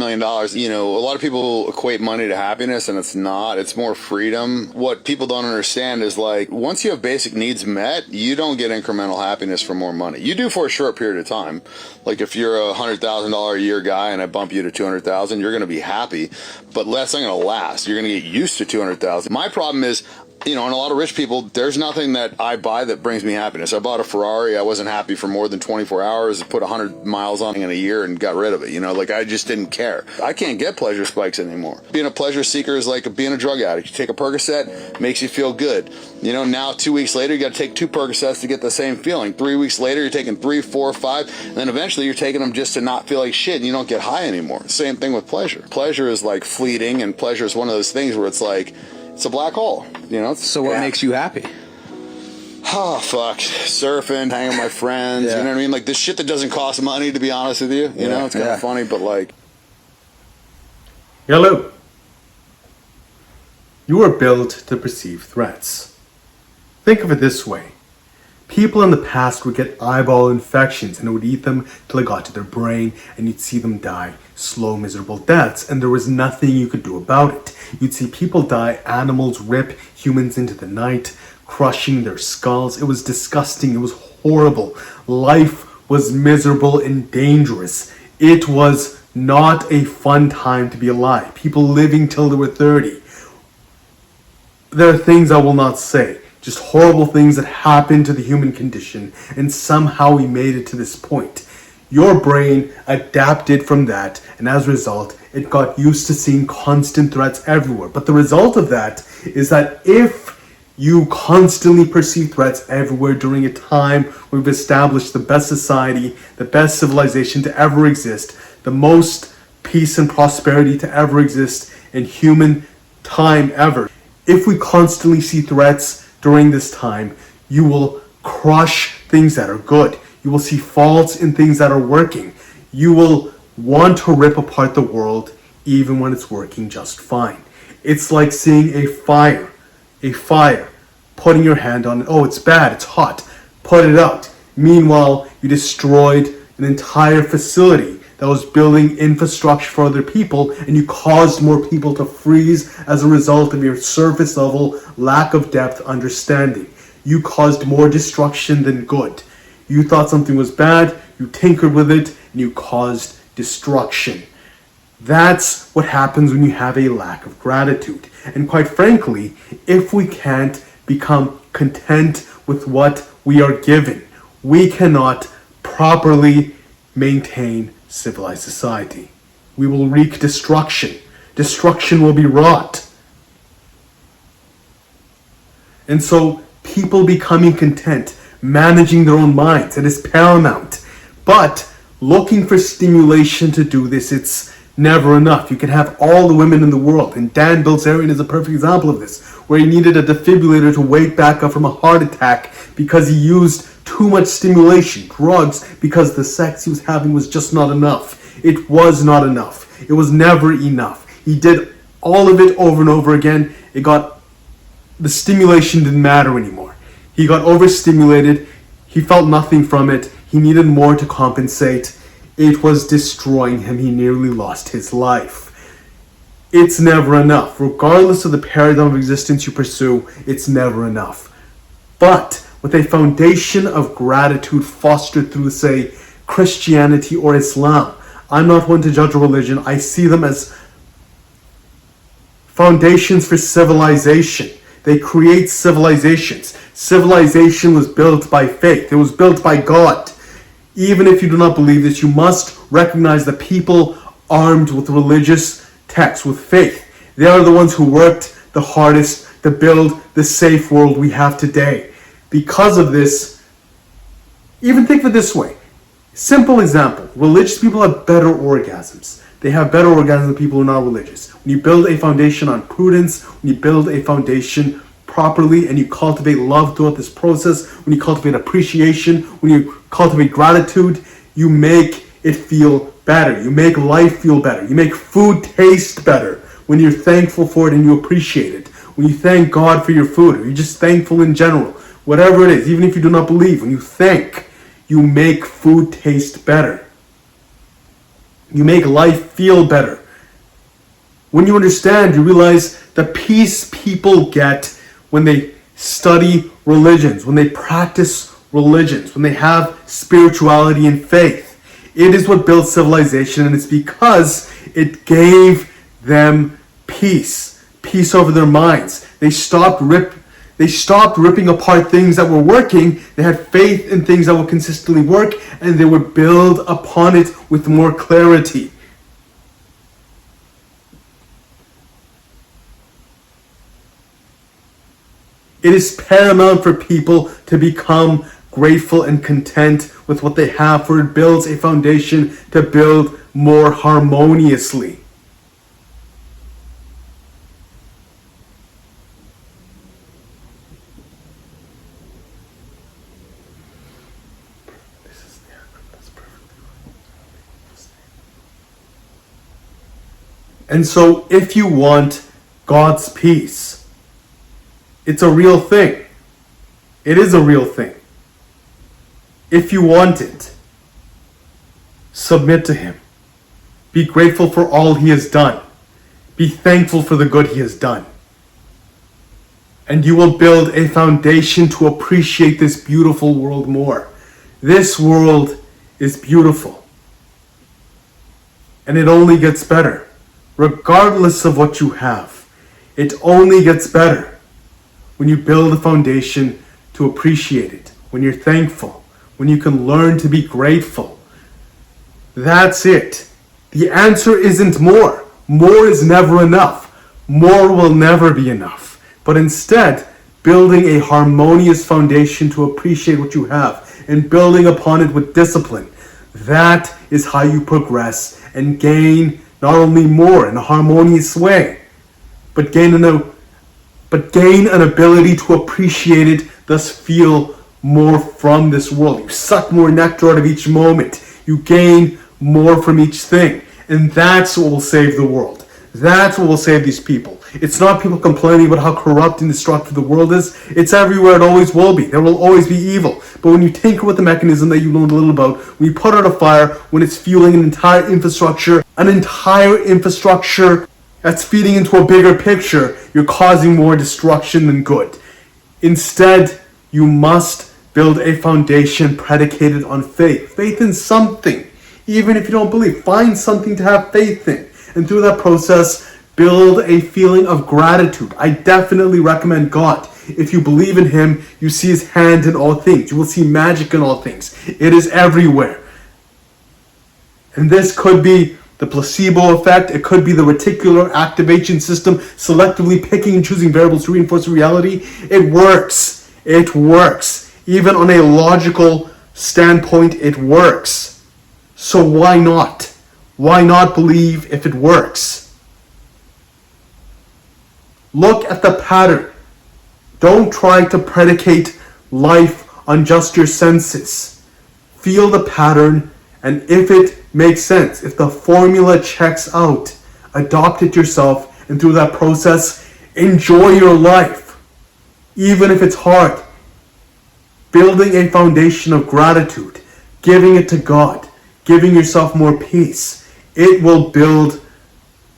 $354 million. You know, a lot of people equate money to happiness, and it's not. It's more freedom. What people don't understand is, like, once you have basic needs met, you don't get incremental happiness for more money. You do for a short period of time. Like, if you're a $100,000 a year guy and I bump you to $200,000, you're going to be happy, but that's not going to last. You're going to get used to $200,000. My problem is, you know, and a lot of rich people, there's nothing that I buy that brings me happiness. I bought a Ferrari. I wasn't happy for more than 24 hours. Put 100 miles on in a year and got rid of it. You know, like, I just didn't care. I can't get pleasure spikes anymore. Being a pleasure seeker is like being a drug addict. You take a Percocet, makes you feel good. You know, now 2 weeks later, you got to take 2 Percocets to get the same feeling. 3 weeks later, you're taking 3, 4, 5, and then eventually you're taking them just to not feel like shit, and you don't get high anymore. Same thing with pleasure. Pleasure is like fleeting, and pleasure is one of those things where it's like, it's a black hole, you know? So what makes you happy? Oh, fuck. Surfing, hanging with my friends, you know what I mean? Like, this shit that doesn't cost money, to be honest with you. You know, it's kind of funny, but like... Hello. You are built to perceive threats. Think of it this way. People in the past would get eyeball infections and it would eat them till it got to their brain, and you'd see them die slow, miserable deaths, and there was nothing you could do about it. You'd see people die, animals rip humans into the night, crushing their skulls. It was disgusting. It was horrible. Life was miserable and dangerous. It was not a fun time to be alive. People living till they were 30. There are things I will not say. Just horrible things that happened to the human condition, and somehow we made it to this point. Your brain adapted from that, and as a result, it got used to seeing constant threats everywhere. But the result of that is that if you constantly perceive threats everywhere during a time where we've established the best society, the best civilization to ever exist, the most peace and prosperity to ever exist in human time ever, if we constantly see threats during this time, you will crush things that are good. You will see faults in things that are working. You will want to rip apart the world even when it's working just fine. It's like seeing a fire, putting your hand on it. Oh, it's bad, it's hot. Put it out. Meanwhile, you destroyed an entire facility that was building infrastructure for other people, and you caused more people to freeze as a result of your surface level lack of depth understanding. You caused more destruction than good. You thought something was bad, you tinkered with it, and you caused destruction. That's what happens when you have a lack of gratitude. And quite frankly, if we can't become content with what we are given, we cannot properly maintain civilized society. We will wreak destruction. Destruction will be wrought. And so people becoming content, managing their own minds, it is paramount. But looking for stimulation to do this, it's never enough. You can have all the women in the world, and Dan Bilzerian is a perfect example of this, where he needed a defibrillator to wake back up from a heart attack because he used too much stimulation, drugs, because the sex he was having was just not enough. It was not enough. It was never enough. He did all of it over and over again. The stimulation didn't matter anymore. He got overstimulated. He felt nothing from it. He needed more to compensate. It was destroying him. He nearly lost his life. It's never enough. Regardless of the paradigm of existence you pursue, it's never enough. But with a foundation of gratitude fostered through, say, Christianity or Islam. I'm not one to judge a religion. I see them as foundations for civilization. They create civilizations. Civilization was built by faith. It was built by God. Even if you do not believe this, you must recognize that people armed with religious texts, with faith, they are the ones who worked the hardest to build the safe world we have today. Because of this, even think of it this way. Simple example. Religious people have better orgasms. They have better orgasms than people who are not religious. When you build a foundation on prudence, when you build a foundation properly and you cultivate love throughout this process, when you cultivate appreciation, when you cultivate gratitude, you make it feel better. You make life feel better. You make food taste better when you're thankful for it and you appreciate it. When you thank God for your food, or you're just thankful in general. Whatever it is, even if you do not believe, when you thank, you make food taste better. You make life feel better. When you understand, you realize the peace people get when they study religions, when they practice religions, when they have spirituality and faith. It is what builds civilization, and it's because it gave them peace. Peace over their minds. They stopped ripping apart things that were working. They had faith in things that would consistently work, and they would build upon it with more clarity. It is paramount for people to become grateful and content with what they have, for it builds a foundation to build more harmoniously. And so if you want God's peace, it's a real thing. It is a real thing. If you want it, submit to Him. Be grateful for all He has done. Be thankful for the good He has done. And you will build a foundation to appreciate this beautiful world more. This world is beautiful. And it only gets better. Regardless of what you have, it only gets better when you build a foundation to appreciate it, when you're thankful, when you can learn to be grateful. That's it. The answer isn't more. More is never enough. More will never be enough. But instead, building a harmonious foundation to appreciate what you have and building upon it with discipline. That is how you progress and gain not only more in a harmonious way, but gain an ability to appreciate it, thus feel more from this world. You suck more nectar out of each moment. You gain more from each thing. And that's what will save the world. That's what will save these people. It's not people complaining about how corrupt and destructive the world is. It's everywhere. It always will be. There will always be evil. But when you tinker with the mechanism that you learned a little about, when you put out a fire, when it's fueling an entire infrastructure that's feeding into a bigger picture, you're causing more destruction than good. Instead, you must build a foundation predicated on faith. Faith in something. Even if you don't believe, find something to have faith in. And through that process, build a feeling of gratitude. I definitely recommend God. If you believe in Him, you see His hand in all things. You will see magic in all things. It is everywhere. And this could be the placebo effect. It could be the reticular activation system, selectively picking and choosing variables to reinforce reality. It works. It works. Even on a logical standpoint, it works. So why not? Why not believe if it works? Look at the pattern. Don't try to predicate life on just your senses. Feel the pattern, and if it makes sense, if the formula checks out, adopt it yourself, and through that process, enjoy your life. Even if it's hard. Building a foundation of gratitude, giving it to God, giving yourself more peace. It will build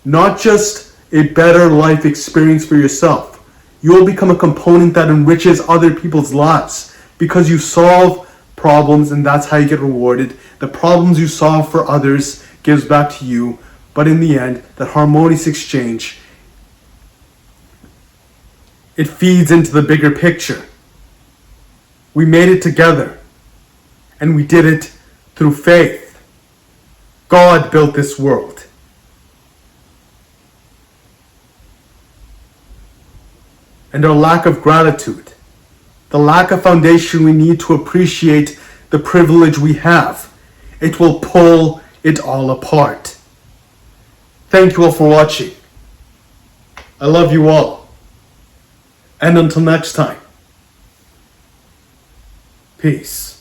not just a better life experience for yourself. You will become a component that enriches other people's lives because you solve problems, and that's how you get rewarded. The problems you solve for others gives back to you, but in the end, that harmonious exchange, it feeds into the bigger picture. We made it together, and we did it through faith. God built this world. And our lack of gratitude, the lack of foundation we need to appreciate the privilege we have, it will pull it all apart. Thank you all for watching. I love you all. And until next time, peace.